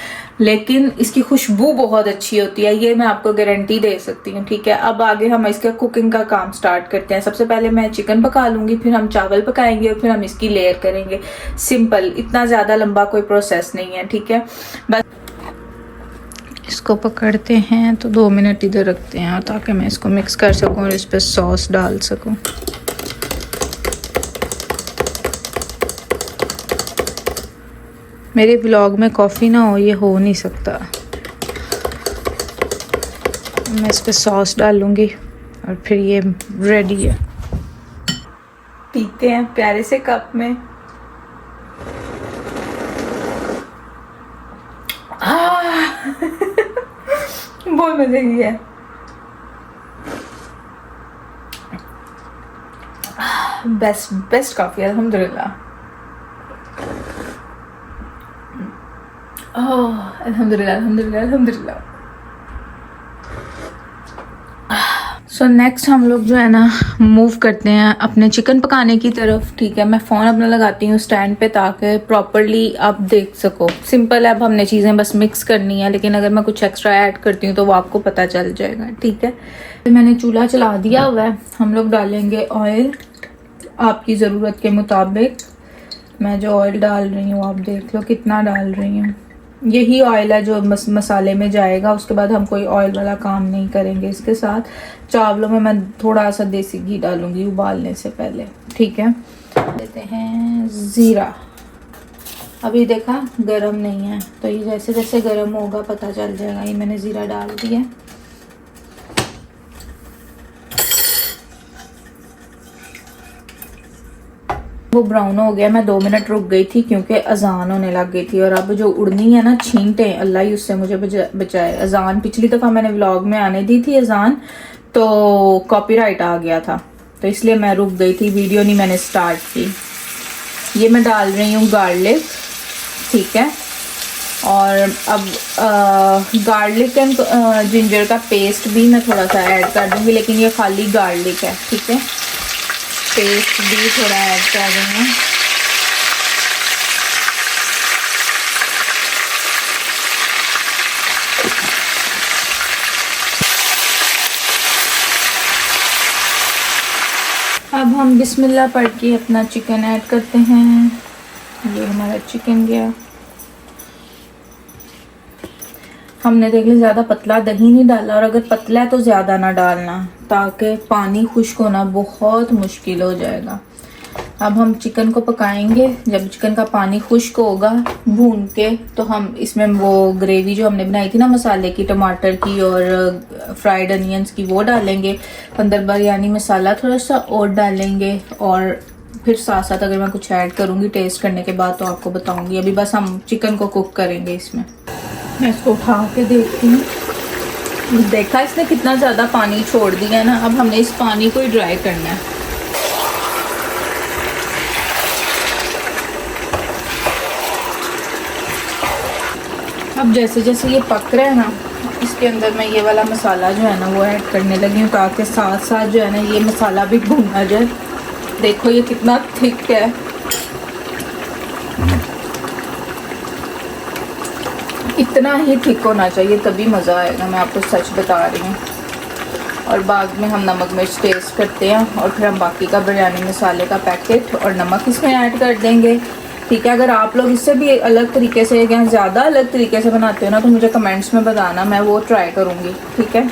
लेकिन इसकी खुशबू बहुत अच्छी होती है, ये मैं आपको गारंटी दे सकती हूँ, ठीक है। अब आगे हम इसका कुकिंग का काम स्टार्ट करते हैं। सबसे पहले मैं चिकन पका लूंगी, फिर हम चावल पकाएंगे और फिर हम इसकी लेयर करेंगे। सिंपल, इतना ज़्यादा लंबा कोई प्रोसेस नहीं है, ठीक है। बस इसको पकड़ते हैं तो 2 मिनट इधर रखते हैं ताकि मैं इसको मिक्स कर सकूँ और इस पर सॉस डाल सकूँ। मेरे व्लॉग में कॉफ़ी ना हो, ये हो नहीं सकता। मैं इस पर सॉस डालूँगी और फिर ये रेडी है। पीते हैं प्यारे से कप में। बहुत मजे की है। बेस्ट कॉफी अल्हम्दुलिल्लाह। अल्हम्दुलिल्लाह अल्हम्दुलिल्लाह अल्हम्दुलिल्लाह। सो नेक्स्ट हम लोग जो है ना मूव करते हैं अपने चिकन पकाने की तरफ, ठीक है। मैं फ़ोन अपना लगाती हूँ स्टैंड पे ताकि प्रॉपरली आप देख सको। सिंपल है, अब हमने चीज़ें बस मिक्स करनी है, लेकिन अगर मैं कुछ एक्स्ट्रा ऐड करती हूँ तो वो आपको पता चल जाएगा, ठीक है। तो मैंने चूल्हा चला दिया हुआ है। हम लोग डालेंगे ऑयल आपकी ज़रूरत के मुताबिक। मैं जो ऑयल डाल रही हूँ आप देख लो कितना डाल रही हूँ। यही ऑयल है जो मसाले में जाएगा, उसके बाद हम कोई ऑयल वाला काम नहीं करेंगे इसके साथ। चावलों में मैं थोड़ा सा देसी घी डालूंगी उबालने से पहले, ठीक है। लेते हैं ज़ीरा। अभी देखा गरम नहीं है, तो ये जैसे जैसे गरम होगा पता चल जाएगा। ये मैंने ज़ीरा डाल दिया। वो ब्राउन हो गया। मैं 2 मिनट रुक गई थी क्योंकि अजान होने लग गई थी। और अब जो उड़नी है ना छींटे, अल्लाह ही उससे मुझे बचाए। अजान पिछली दफ़ा मैंने व्लॉग में आने दी थी अजान, तो कॉपीराइट आ गया था, तो इसलिए मैं रुक गई थी, वीडियो नहीं मैंने स्टार्ट की। ये मैं डाल रही हूँ गार्लिक, ठीक है। और अब गार्लिक एंड जिंजर का पेस्ट भी मैं थोड़ा सा ऐड कर दूँगी, लेकिन ये खाली गार्लिक है, ठीक है। पेस्ट भी थोड़ा ऐड कर रही हूँ। अब हम बिस्मिल्लाह पढ़ के अपना चिकन ऐड करते हैं। ये हमारा चिकन गया। हमने देख लिया ज़्यादा पतला दही नहीं डाला, और अगर पतला है तो ज़्यादा ना डालना, ताकि पानी खुश्क होना बहुत मुश्किल हो जाएगा। अब हम चिकन को पकाएंगे। जब चिकन का पानी खुश्क होगा भून के, तो हम इसमें वो ग्रेवी जो हमने बनाई थी ना मसाले की, टमाटर की और फ्राइड अनियंस की, वो डालेंगे। अंदर बिरयानी मसाला थोड़ा सा और डालेंगे, और फिर साथ साथ अगर मैं कुछ ऐड करूँगी टेस्ट करने के बाद तो आपको बताऊँगी। अभी बस हम चिकन को कुक करेंगे इसमें। मैं इसको उठा के देखती हूँ। देखा इसने कितना ज़्यादा पानी छोड़ दिया ना। अब हमने इस पानी को ही ड्राई करना है। अब जैसे जैसे ये पक रहा है ना, इसके अंदर मैं ये वाला मसाला जो है ना वो ऐड करने लगी हूँ, ताकि साथ साथ जो है ना ये मसाला भी भुना जाए। देखो ये कितना थिक है। इतना ही थिक होना चाहिए तभी मज़ा आएगा, मैं आपको सच बता रही हूँ। और बाद में हम नमक मिर्च टेस्ट करते हैं, और फिर हम बाकी का बिरयानी मसाले का पैकेट और नमक इसमें ऐड कर देंगे, ठीक है। अगर आप लोग इससे भी अलग तरीके से या ज़्यादा अलग तरीके से बनाते हो ना, तो मुझे कमेंट्स में बताना, मैं वो ट्राई करूँगी, ठीक है।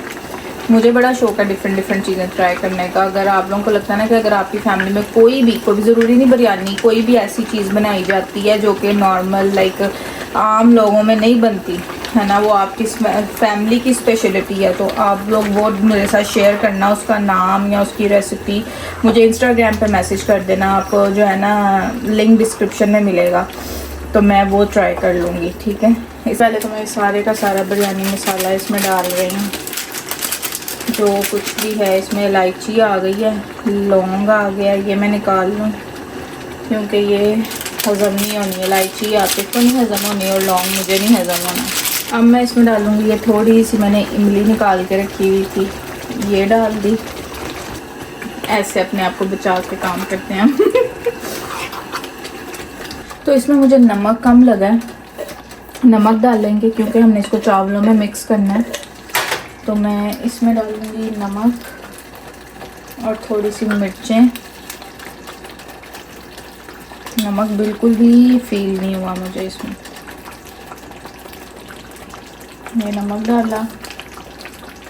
मुझे बड़ा शौक है डिफरेंट चीज़ें ट्राई करने का। अगर आप लोगों को लगता है ना कि अगर आपकी फैमिली में कोई भी ज़रूरी नहीं बिरयानी, कोई भी ऐसी चीज़ बनाई जाती है जो कि नॉर्मल लाइक आम लोगों में नहीं बनती है ना, वो आपकी फैमिली की स्पेशलिटी है, तो आप लोग वो मेरे साथ शेयर करना, उसका नाम या उसकी रेसिपी मुझे इंस्टाग्राम पे मैसेज कर देना। आपको जो है ना लिंक डिस्क्रिप्शन में मिलेगा, तो मैं वो ट्राई कर लूँगी, ठीक है। इस पहले तो मैं सारे का सारा बिरयानी मसाला इसमें डाल रही हूँ। जो कुछ भी है इसमें, इलायची आ गई है, लौंग आ गया, ये मैं निकाल लूँ क्योंकि ये हज़म नहीं होनी। इलायची आतिफ को नहीं हज़म होनी और लौंग मुझे नहीं हज़म होना। अब मैं इसमें डालूँगी ये थोड़ी सी मैंने इमली निकाल के रखी हुई थी, ये डाल दी। ऐसे अपने आप को बचा के काम करते हैं हम। तो इसमें मुझे नमक कम लगा है, नमक डालेंगे क्योंकि हमने इसको चावलों में मिक्स करना है। तो मैं इसमें डालूँगी नमक और थोड़ी सी मिर्चें। नमक बिल्कुल भी फील नहीं हुआ मुझे इसमें। ये नमक डाला,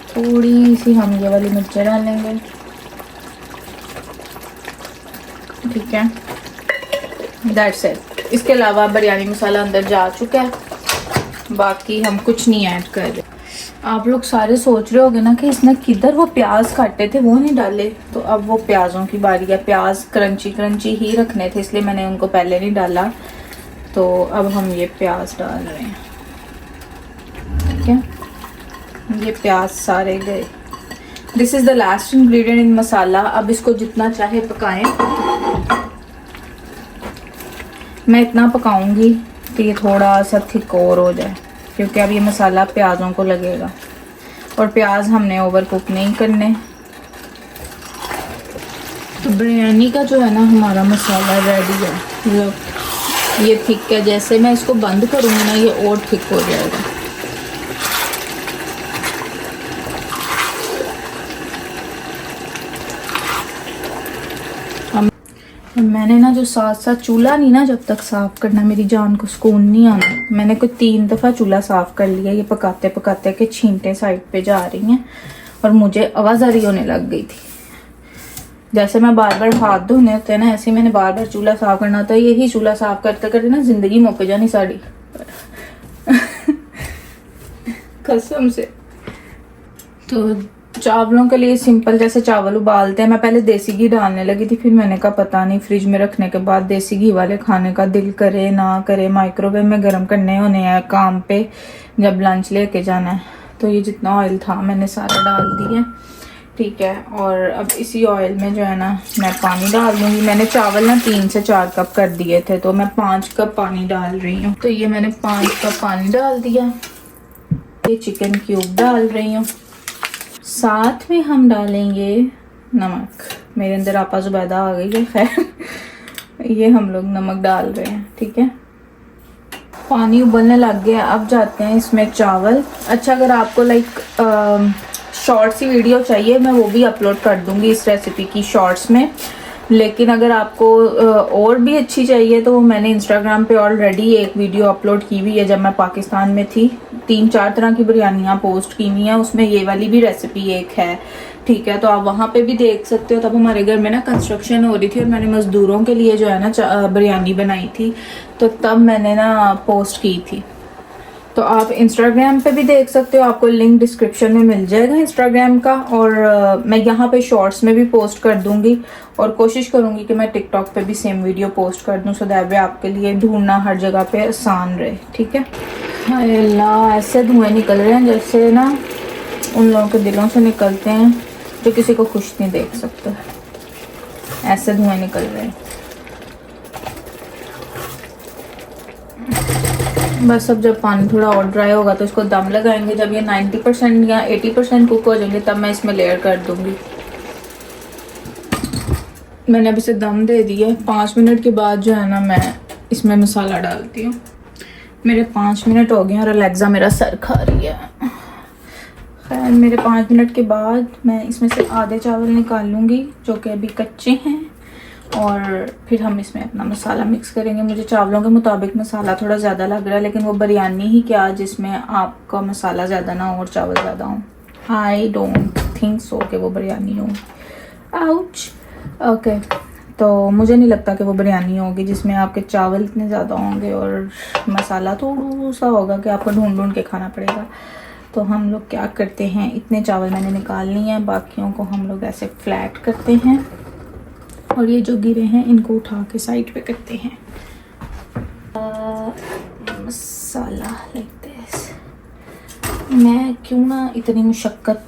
थोड़ी सी हम ये वाली मिर्चें डालेंगे, ठीक है। That's it. इसके अलावा बिरयानी मसाला अंदर जा चुका है, बाकी हम कुछ नहीं ऐड कर रहे। आप लोग सारे सोच रहे होगे ना कि इसने किधर वो प्याज काटे थे वो नहीं डाले, तो अब वो प्याज़ों की बारी है। प्याज क्रंची क्रंची ही रखने थे इसलिए मैंने उनको पहले नहीं डाला। तो अब हम ये प्याज डाल रहे हैं, ठीक है। ये प्याज सारे गए। This is the last ingredient in masala. अब इसको जितना चाहे पकाएं, मैं इतना पकाऊंगी कि ये थोड़ा सा थिक और हो जाए क्योंकि अब ये मसाला प्याज़ों को लगेगा और प्याज हमने ओवर कुक नहीं करने। तो बिरयानी का जो है ना हमारा मसाला रेडी है। मतलब ये थिक है, जैसे मैं इसको बंद करूँगी ना ये और थिक हो जाएगा। मैंने ना जो साथ साथ चूल्हा नहीं ना जब तक साफ़ करना मेरी जान को सुकून नहीं आना। मैंने कोई 3 दफ़ा चूल्हा साफ़ कर लिया ये पकाते पकाते के छींटे साइड पे जा रही हैं और मुझे आवाज़ारी होने लग गई थी। जैसे मैं बार बार हाथ धोने होते हैं ना, ऐसे मैंने बार बार चूल्हा साफ़ करना होता है। यही चूल्हा साफ़ करते करते ना ज़िंदगी मुक जानी साड़ी कसम से। तो चावलों के लिए सिंपल जैसे चावल उबालते हैं, मैं पहले देसी घी डालने लगी थी, फिर मैंने कहा पता नहीं फ्रिज में रखने के बाद देसी घी वाले खाने का दिल करे ना करे, माइक्रोवेव में गर्म करने होने हैं काम पे जब लंच लेके जाना है। तो ये जितना ऑयल था मैंने सारा डाल दिया, ठीक है। और अब इसी ऑयल में जो है ना मैं पानी डाल दूँगी। मैंने चावल ना 3 से 4 कप कर दिए थे तो मैं 5 कप पानी डाल रही हूँ। तो ये मैंने 5 कप पानी डाल दिया। ये चिकन क्यूब डाल रही हूँ, साथ में हम डालेंगे नमक। मेरे अंदर आपा जुबैदा आ गई है, खैर ये हम लोग नमक डाल रहे हैं, ठीक है। पानी उबलने लग गया, अब जाते हैं इसमें चावल। अच्छा, अगर आपको लाइक शॉर्ट सी वीडियो चाहिए मैं वो भी अपलोड कर दूंगी इस रेसिपी की शॉर्ट्स में, लेकिन अगर आपको और भी अच्छी चाहिए तो मैंने इंस्टाग्राम पे ऑलरेडी एक वीडियो अपलोड की हुई है जब मैं पाकिस्तान में थी। 3-4 तरह की बिरयानियाँ पोस्ट की हुई हैं, उसमें ये वाली भी रेसिपी एक है, ठीक है। तो आप वहाँ पे भी देख सकते हो। तब हमारे घर में ना कंस्ट्रक्शन हो रही थी और मैंने मज़दूरों के लिए जो है ना बिरयानी बनाई थी, तो तब मैंने ना पोस्ट की थी। तो आप इंस्टाग्राम पे भी देख सकते हो, आपको लिंक डिस्क्रिप्शन में मिल जाएगा इंस्टाग्राम का। और मैं यहाँ पे शॉर्ट्स में भी पोस्ट कर दूँगी और कोशिश करूँगी कि मैं टिकटॉक पे भी सेम वीडियो पोस्ट कर दूँ, सो दैट वे आपके लिए ढूंढना हर जगह पे आसान रहे, ठीक है। हाय अल्लाह, ऐसे धुएँ निकल रहे हैं जैसे ना उन लोगों के दिलों से निकलते हैं जो किसी को खुश नहीं देख सकते, ऐसे धुएँ निकल रहे हैं। बस अब जब पानी थोड़ा और ड्राई होगा तो इसको दम लगाएंगे। जब ये 90% या 80% कुक हो जाएंगे तब मैं इसमें लेयर कर दूंगी। मैंने अब इसे दम दे दिया। 5 मिनट के बाद जो है ना मैं इसमें मसाला डालती हूँ। मेरे 5 मिनट हो गए और अलेक्सा मेरा सर खा रही है। खैर, मेरे 5 मिनट के बाद मैं इसमें से आधे चावल निकाल लूँगी जो कि अभी कच्चे हैं और फिर हम इसमें अपना मसाला मिक्स करेंगे। मुझे चावलों के मुताबिक मसाला थोड़ा ज़्यादा लग रहा है, लेकिन वो बिरयानी ही क्या जिसमें आपका मसाला ज़्यादा ना हो और चावल ज़्यादा हो। आई डोंट थिंक सो कि वो बिरयानी हो। आउच। ओके, तो मुझे नहीं लगता कि वो बिरयानी होगी जिसमें आपके चावल इतने ज़्यादा होंगे और मसाला थोड़ा सा होगा कि आपको ढूंढ ढूंढ के खाना पड़ेगा। तो हम लोग क्या करते हैं, इतने चावल मैंने निकाल लिए हैं, बाकियों को हम लोग ऐसे फ्लैट करते हैं और ये जो गिरे हैं इनको उठा के साइड पे करते हैं। मसाला लाइक दिस। मैं क्यों ना इतनी मुशक्क़त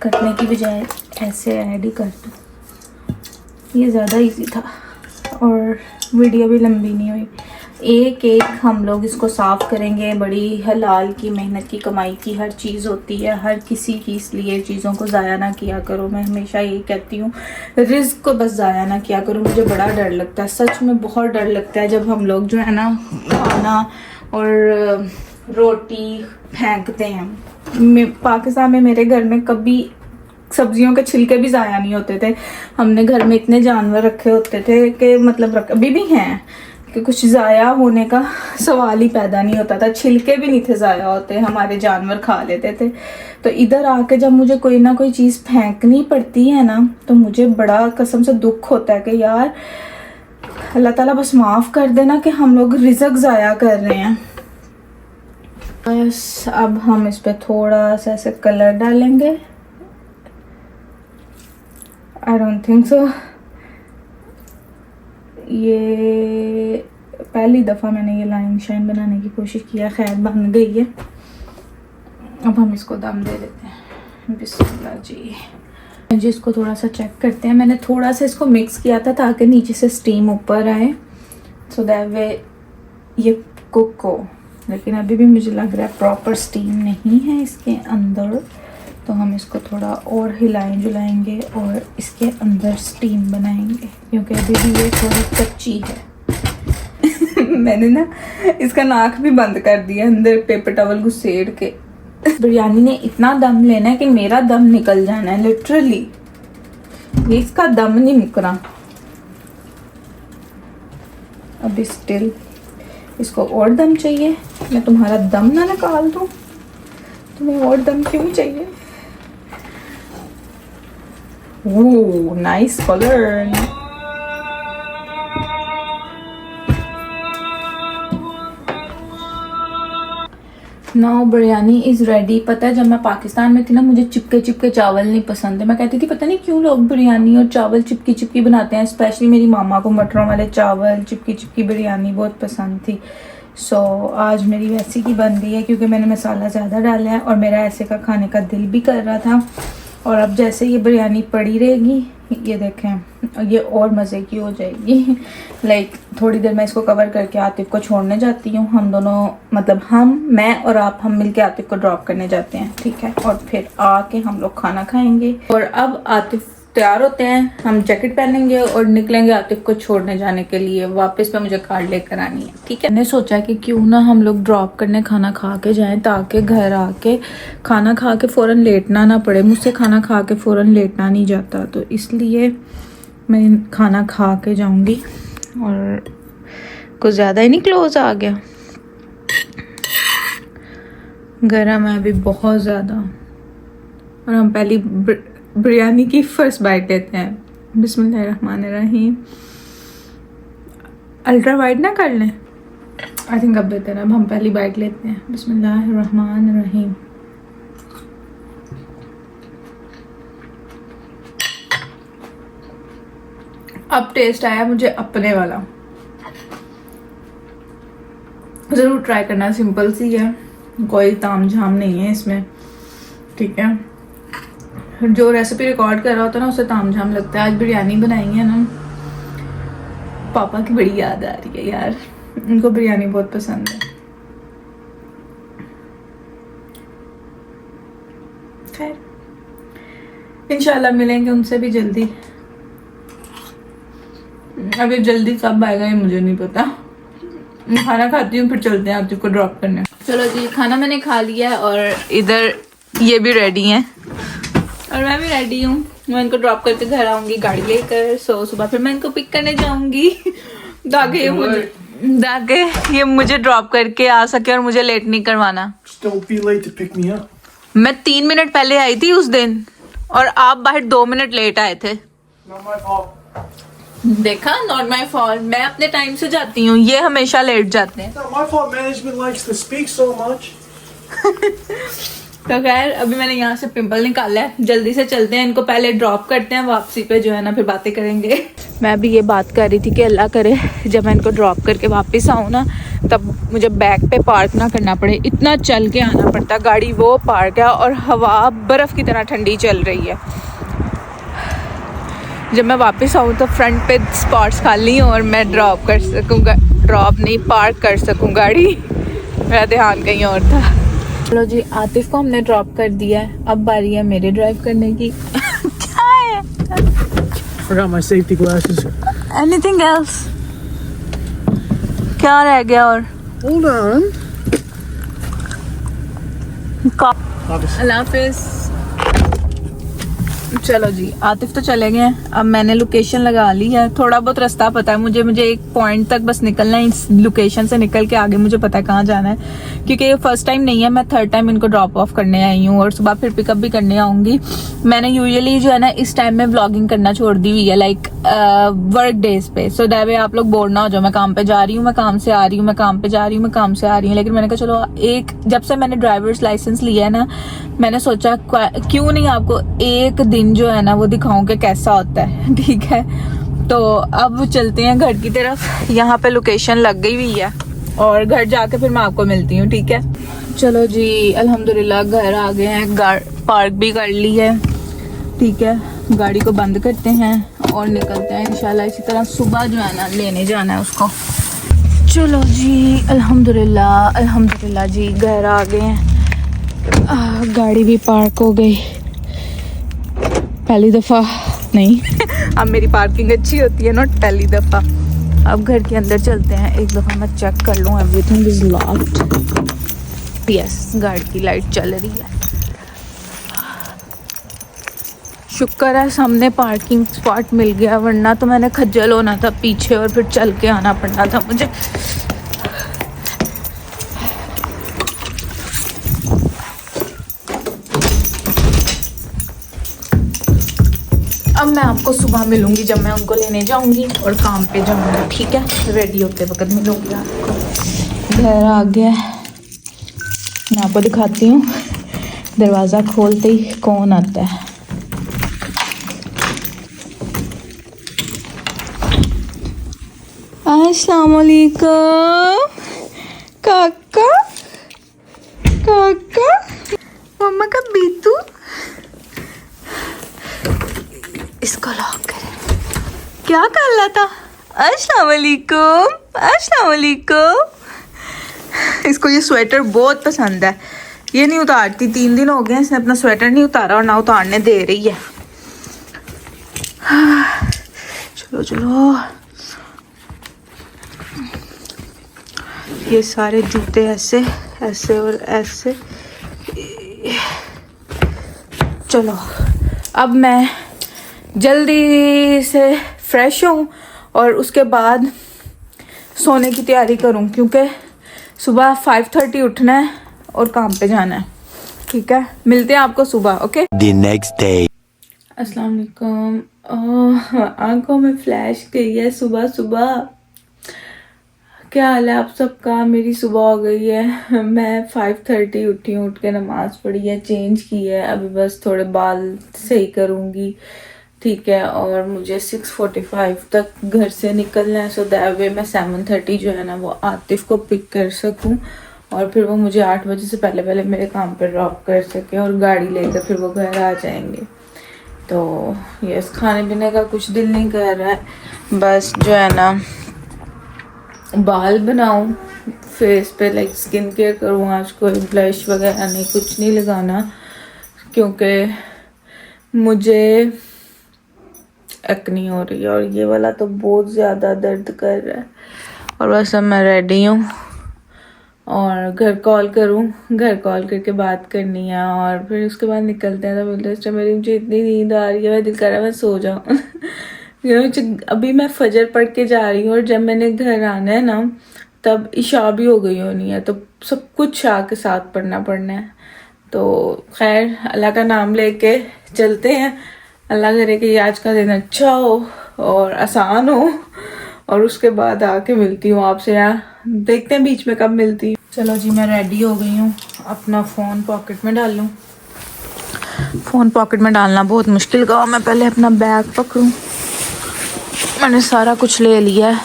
करने की बजाय ऐसे ऐड ही कर दूँ, ये ज़्यादा इजी था और वीडियो भी लंबी नहीं हुई। एक एक हम लोग इसको साफ़ करेंगे। बड़ी हलाल की मेहनत की कमाई की हर चीज़ होती है, हर किसी की, इसलिए चीज़ों को ज़ाया ना किया करो। मैं हमेशा यही कहती हूँ, रिस्क को बस ज़ाया ना किया करो। मुझे बड़ा डर लगता है, सच में बहुत डर लगता है जब हम लोग जो है ना खाना और रोटी फेंकते हैं। पाकिस्तान में मेरे घर में कभी सब्जियों के छिलके भी ज़ाया नहीं होते थे। हमने घर में इतने जानवर रखे होते थे कि मतलब अभी भी हैं कि कुछ ज़ाया होने का सवाल ही पैदा नहीं होता था। छिलके भी नहीं थे ज़ाया होते, हमारे जानवर खा लेते थे। तो इधर आके जब मुझे कोई ना कोई चीज़ फेंकनी पड़ती है ना, तो मुझे बड़ा कसम से दुख होता है कि यार अल्लाह ताला बस माफ़ कर देना कि हम लोग रिज़्क ज़ाया कर रहे हैं। बस अब हम इस पर थोड़ा सा ऐसे कलर डालेंगे। आई डोंट थिंक सो, ये पहली दफ़ा मैंने ये लाइन शाइन बनाने की कोशिश किया, खैर बन गई है। अब हम इसको दम दे देते हैं। बिस्मिल्लाह जी। इसको थोड़ा सा चेक करते हैं। मैंने थोड़ा सा इसको मिक्स किया था ताकि नीचे से स्टीम ऊपर आए, सो दैट वे ये कुक हो। लेकिन अभी भी मुझे लग रहा है प्रॉपर स्टीम नहीं है इसके अंदर, तो हम इसको थोड़ा और हिलाएं जुलाएंगे और इसके अंदर स्टीम बनाएंगे, क्योंकि अभी भी ये थोड़ी कच्ची है। मैंने ना इसका नाक भी बंद कर दिया अंदर पेपर टॉवल घुसेड़ के। बिरयानी ने इतना दम लेना है कि मेरा दम निकल जाना है लिटरली, ये इसका दम नहीं मुकरा। अभी स्टिल इसको और दम चाहिए। मैं तुम्हारा दम ना निकाल दूं, तुम्हें और दम क्यों चाहिए? Oh nice colour. Now biryani is ready. पता है जब मैं पाकिस्तान में थी ना, मुझे चिपके चिपके चावल नहीं पसंद है। मैं कहती थी पता नहीं क्यों लोग बिरयानी और चावल चिपकी चिपकी बनाते हैं। स्पेशली मेरी मामा को मटरों वाले चावल, चिपकी चिपकी बिरयानी बहुत पसंद थी। सो आज मेरी वैसी की बन रही है क्योंकि मैंने मसाला ज़्यादा डाला है और मेरा ऐसे का खाने का दिल भी कर रहा था। और अब जैसे ये बिरयानी पड़ी रहेगी, ये देखें, ये और मज़े की हो जाएगी। लाइक थोड़ी देर मैं इसको कवर करके आतिफ को छोड़ने जाती हूँ। हम दोनों मतलब मैं और आप, हम मिलके आतिफ को ड्रॉप करने जाते हैं, ठीक है? और फिर आके हम लोग खाना खाएंगे। और अब आतिफ तैयार होते हैं, हम जैकेट पहनेंगे और निकलेंगे आतिफ को छोड़ने जाने के लिए। वापस पे मुझे कार लेकर आनी है, ठीक है? मैंने सोचा कि क्यों ना हम लोग ड्रॉप करने खाना खा के जाएं, ताकि घर आके खाना खा के फ़ौरन लेटना ना पड़े। मुझसे खाना खा के फ़ौरन लेटना नहीं जाता, तो इसलिए मैं खाना खा के जाऊंगी। और कुछ ज़्यादा ही नहीं क्लोज आ गया, गर्म है अभी बहुत ज़्यादा। और हम पहली बिरयानी की फर्स्ट बाइट लेते हैं। बिस्मिल्लाहिर्रहमानिर्रहीम। अल्ट्रा वाइड ना कर लें, आई थिंक अब बेहतर है। अब हम पहली बाइट लेते हैं। बिस्मिल्लाहिर्रहमानिर्रहीम। अब टेस्ट आया मुझे अपने वाला। ज़रूर ट्राई करना, सिंपल सी है, कोई ताम झाम नहीं है इसमें, ठीक है? जो रेसिपी रिकॉर्ड कर रहा होता है ना, उसे ताम झाम लगता है। आज बिरयानी बनाई है ना, पापा की बड़ी याद आ रही है यार, उनको बिरयानी बहुत पसंद है। खैर इंशाल्लाह मिलेंगे उनसे भी जल्दी। अभी जल्दी कब आएगा ये मुझे नहीं पता। खाना खाती हूँ फिर चलते हैं आपको ड्रॉप करने। चलो जी, खाना मैंने खा लिया है और इधर ये भी रेडी हैं और मैं भी रेडी हूँ। मैं इनको ड्रॉप करके घर आऊंगी गाड़ी लेकर। सुबह फिर मैं इनको पिक करने जाऊंगी ताकि ये मुझे ड्रॉप करके आ सके और मुझे लेट नहीं करवाना। Don't be late to pick me up. मैं 3 मिनट पहले आई थी उस दिन और आप बाहर 2 मिनट लेट आए थे। Not my fault. देखा, नॉट माई फॉल्ट। मैं अपने टाइम से जाती हूँ, ये हमेशा लेट जाते हैं। Not my fault. Management likes to speak so much. तो खैर अभी मैंने यहाँ से पिंपल निकाला है, जल्दी से चलते हैं, इनको पहले ड्रॉप करते हैं, वापसी पे जो है ना फिर बातें करेंगे। मैं भी ये बात कर रही थी कि अल्लाह करे जब मैं इनको ड्रॉप करके वापस आऊँ ना, तब मुझे बैक पे पार्क ना करना पड़े। इतना चल के आना पड़ता, गाड़ी वो पार्क है और हवा बर्फ़ की तरह ठंडी चल रही है। जब मैं वापस आऊँ तो फ्रंट पे स्पॉट्स खाली हो और मैं ड्रॉप कर सकूँगा, ड्रॉप नहीं पार्क कर सकूँ गाड़ी। मेरा ध्यान कहीं और था। चलो जी, आतिफ को हमने ड्रॉप कर दिया है, अब बारी है मेरे ड्राइव करने की। क्या है? Forgot my safety glasses. Anything else? क्या रह गया और? Hold on. अल्लाह हाफिज़। चलो जी, आतिफ तो चले गए हैं। अब मैंने लोकेशन लगा ली है, थोड़ा बहुत रास्ता पता है मुझे एक पॉइंट तक बस निकलना है। इस लोकेशन से निकल के आगे मुझे पता है कहाँ जाना है, क्योंकि ये फर्स्ट टाइम नहीं है, मैं थर्ड टाइम इनको ड्रॉप ऑफ करने आई हूँ और सुबह फिर पिकअप भी करने आऊँगी। मैंने यूजुअली जो है ना इस टाइम में व्लॉगिंग करना छोड़ दी हुई है, लाइक वर्क डेज पे, सो दैट वे आप लोग बोर ना हो जाओ। मैं काम पे जा रही हूँ, मैं काम से आ रही हूँ, मैं काम पे जा रही हूँ, मैं काम से आ रही हूँ। लेकिन मैंने कहा चलो जब से मैंने ड्राइवर्स लाइसेंस लिया है ना, मैंने सोचा क्यों नहीं आपको एक दिन जो है ना वो दिखाऊं कि कैसा होता है। ठीक है, तो अब चलते हैं घर की तरफ। यहाँ पे लोकेशन लग गई हुई है और घर जाके फिर मैं आपको मिलती हूँ। ठीक है, चलो जी, अल्हम्दुलिल्लाह घर आ गए हैं, पार्क भी कर ली है। ठीक है, गाड़ी को बंद करते हैं और निकलते हैं इंशाल्लाह। इसी तरह सुबह जो है ना लेने जाना है उसको। चलो जी, अल्हम्दुलिल्लाह जी, घर आ गए हैं। गाड़ी भी पार्क हो गई, पहली दफ़ा नहीं। अब मेरी पार्किंग अच्छी होती है, नॉट पहली दफ़ा। अब घर के अंदर चलते हैं, एक दफ़ा मैं चेक कर लूँ एवरीथिंग इज लॉक्ड। यस, गाड़ी की लाइट चल रही है। शुक्र है सामने पार्किंग स्पॉट मिल गया, वरना तो मैंने खज्जल होना था पीछे और फिर चल के आना पड़ना था मुझे। अब मैं आपको सुबह मिलूंगी जब मैं उनको लेने जाऊंगी और काम पे जाऊंगी। ठीक है, रेडी होते वक्त मिलूंगी आपको। घर आ गया, मैं आपको दिखाती हूँ। दरवाज़ा खोलते ही कौन आता है। अस्सलाम वालेकुम काका, काका, मम्मा का बीतू। इसको लॉक करें। क्या कर रहा था? अस्सलाम वालेकुम, अस्सलाम वालेकुम। इसको ये स्वेटर बहुत पसंद है, ये नहीं उतारती। 3 दिन हो गए इसने अपना स्वेटर नहीं उतारा और ना उतारने दे रही है। चलो चलो, ये सारे जूते ऐसे ऐसे और ऐसे। चलो, अब मैं जल्दी से फ्रेश हूँ और उसके बाद सोने की तैयारी करूँ, क्योंकि सुबह 5:30 उठना है और काम पे जाना है। ठीक है, मिलते हैं आपको सुबह। Okay, The next day. अस्सलाम वालेकुम। आंखों में फ्लैश गई है सुबह सुबह। क्या हाल है आप सबका? मेरी सुबह हो गई है, मैं 5:30 उठी हूँ, उठ के नमाज़ पढ़ी है, चेंज की है, अभी बस थोड़े बाल सही करूँगी। ठीक है, और मुझे 6:45 तक घर से निकलना है, सो दैट वे मैं 7:30 जो है ना वो आतिफ को पिक कर सकूँ और फिर वो मुझे 8 बजे से पहले पहले मेरे काम पर ड्रॉप कर सके और गाड़ी लेकर फिर वो घर आ जाएंगे। तो यस, खाने पीने का कुछ दिल नहीं कर रहा है, बस जो है ना बाल बनाऊं, फेस पे लाइक स्किन केयर करूँ। आज कोई ब्लश वगैरह नहीं, कुछ नहीं लगाना, क्योंकि मुझे एक्नी हो रही है और ये वाला तो बहुत ज़्यादा दर्द कर रहा है। और बस अब मैं रेडी हूँ और घर कॉल करूँ, घर कॉल करके बात करनी है और फिर उसके बाद निकलते हैं। तो बोलते मेरी मुझे इतनी नींद आ रही है, मैं दिल कर रहा है मैं सो जाऊँ। अभी मैं फजर पढ़ के जा रही हूँ और जब मैंने घर आना है ना तब इशा भी हो गई होनी है, तो सब कुछ शाह के साथ पढ़ना है। तो खैर, अल्लाह का नाम लेके चलते हैं। अल्लाह करे कि आज का दिन अच्छा हो और आसान हो और उसके बाद आके मिलती हूँ आपसे। यार देखते हैं बीच में कब मिलती हूँ। चलो जी, मैं रेडी हो गई हूँ, अपना फ़ोन पॉकेट में डाल लूँ। फ़ोन पॉकेट में डालना बहुत मुश्किल का, मैं पहले अपना बैग पकड़ूँ। मैंने सारा कुछ ले लिया है।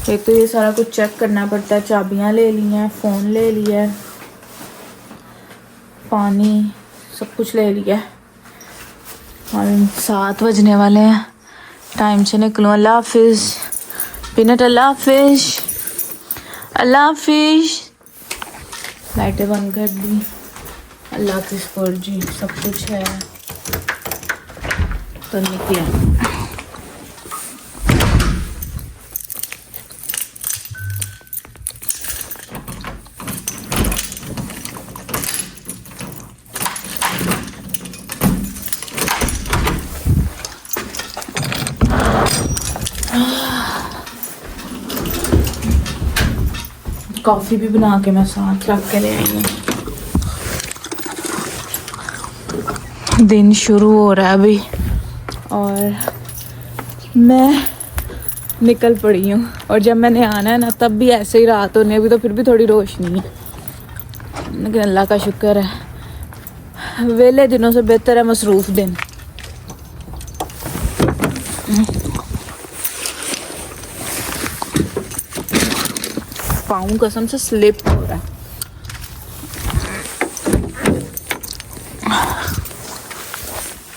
एक तो ये सारा कुछ चेक करना पड़ता है। चाबियां ले ली हैं, फ़ोन ले लिया है, पानी सब कुछ ले लिया है। और 7 बजने वाले हैं, टाइम से निकलूँ। अल्लाह हाफिज़ पीनट, अल्लाह हाफिज़, अल्लाह हाफिज़। लाइटें बंद कर दी। अल्लाह हाफिज़ जी, सब कुछ है तो निकले। कॉफ़ी भी बना के मैं साथ रख के ले आई हूँ। दिन शुरू हो रहा है अभी और मैं निकल पड़ी हूँ। और जब मैंने आना है ना तब भी ऐसे ही रात होने, अभी तो फिर भी थोड़ी रोशनी है, लेकिन अल्लाह का शुक्र है। वेले दिनों से बेहतर है मसरूफ़ दिन। पाँव कसम से स्लिप हो रहा है।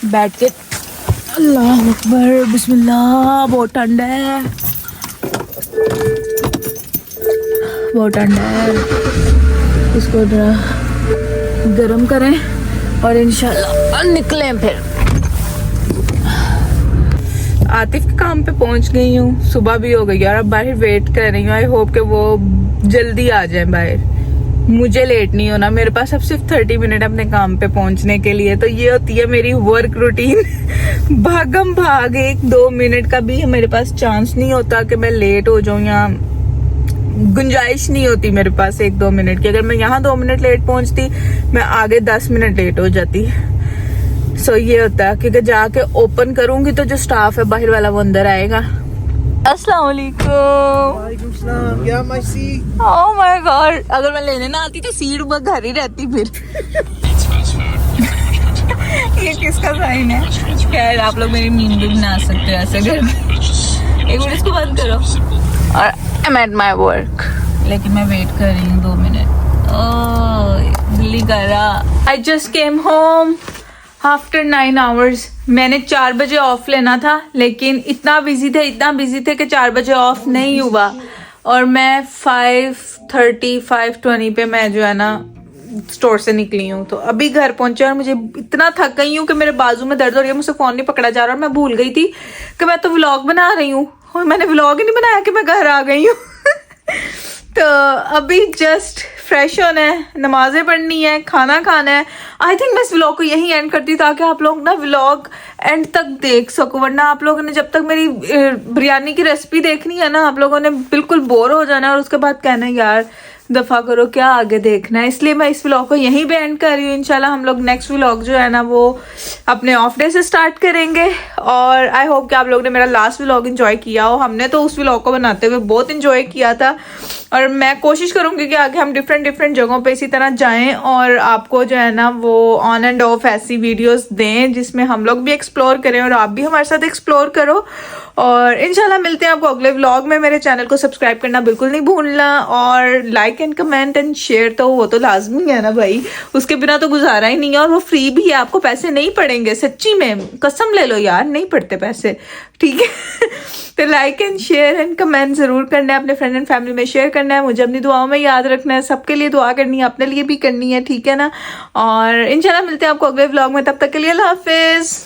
बैठ के अल्लाह अकबर बिस्मिल्लाह। बहुत ठंड है, बहुत ठंड है। इसको जरा गरम करें और इंशाल्लाह निकलें फिर। आतिफ के काम पे पहुंच गई हूँ, सुबह भी हो गई और अब बाहर वेट कर रही हूँ। आई होप कि वो जल्दी आ जाए बाहर, मुझे लेट नहीं होना। मेरे पास अब सिर्फ 30 मिनट अपने काम पे पहुंचने के लिए। तो ये होती है मेरी वर्क रूटीन। भागम भाग, 1-2 मिनट का भी मेरे पास चांस नहीं होता कि मैं लेट हो जाऊँ, या गुंजाइश नहीं होती मेरे पास 1-2 मिनट की। अगर मैं यहाँ 2 मिनट लेट पहुंचती, मैं आगे 10 मिनट लेट हो जाती। सो ये होता है क्योंकि जाके ओपन करूंगी तो जो स्टाफ है बाहर वाला वो अंदर आएगा। अस्सलाम वालेकुम। वालेकुम सलाम। क्या my seat? Oh my God, अगर मैं लेने ना आती तो सीट वो घर ही रहती फिर। ये किसका साइन है? खैर आप लोग मेरी मीम भी बना सकते हो ऐसे घर में। एक मिनट इसको बंद करो। और I am at my work, लेकिन मैं वेट कर रही हूँ 2 मिनट। ओह दिल्ली कर रहा। I just came home after 9 hours. मैंने 4 बजे ऑफ लेना था, लेकिन इतना बिजी थे कि 4 बजे ऑफ नहीं हुआ। और मैं 5:30 5:20 पे मैं जो है ना स्टोर से निकली हूँ। तो अभी घर पहुंचे और मुझे इतना थक गई हूँ कि मेरे बाजू में दर्द हो रही है। मुझसे फोन नहीं पकड़ा जा रहा और मैं भूल गई थी कि मैं तो व्लॉग बना रही हूँ और मैंने व्लॉग ही नहीं बनाया कि मैं घर आ गई हूँ। तो अभी जस्ट फ्रेश होना है, नमाजें पढ़नी है, खाना खाना है। आई थिंक मैं इस व्लॉग को यहीं एंड करती ताकि आप लोग ना व्लॉग एंड तक देख सको। वरना आप लोगों ने जब तक मेरी बिरयानी की रेसिपी देखनी है ना, आप लोगों ने बिल्कुल बोर हो जाना और उसके बाद कहना यार दफ़ा करो क्या आगे देखना है। इसलिए मैं इस व्लॉग को यहीं पे एंड कर रही हूँ। इंशाल्लाह हम लोग नेक्स्ट व्लॉग जो है ना वो अपने ऑफ डे से स्टार्ट करेंगे। और आई होप कि आप लोग ने मेरा लास्ट व्लॉग एंजॉय किया हो। हमने तो उस व्लॉग को बनाते हुए बहुत एंजॉय किया था और मैं कोशिश करूँगी कि आगे हम डिफरेंट जगहों पे इसी तरह जाएं और आपको जो है ना वो ऑन एंड ऑफ ऐसी वीडियोस दें जिसमें हम लोग भी एक्सप्लोर करें और आप भी हमारे साथ एक्सप्लोर करो। और इंशाल्लाह मिलते हैं आपको अगले व्लॉग में। मेरे चैनल को सब्सक्राइब करना बिल्कुल नहीं भूलना और like and comment and share तो वो तो लाजमी है ना भाई, उसके बिना तो गुजारा ही नहीं है। और वो फ्री भी है, आपको पैसे नहीं पड़ेंगे, सच्ची में कसम ले लो यार, नहीं पड़ते पैसे, ठीक है। तो like and share and comment जरूर करना है, अपने फ्रेंड एंड फैमिली में शेयर करना है, मुझे अपनी दुआओं में याद रखना है, सबके लिए दुआ करनी है, अपने लिए भी करनी है, ठीक है ना। और इंशाल्लाह मिलते हैं आपको अगले व्लॉग में, तब तक के लिए अल्लाह हाफिज़।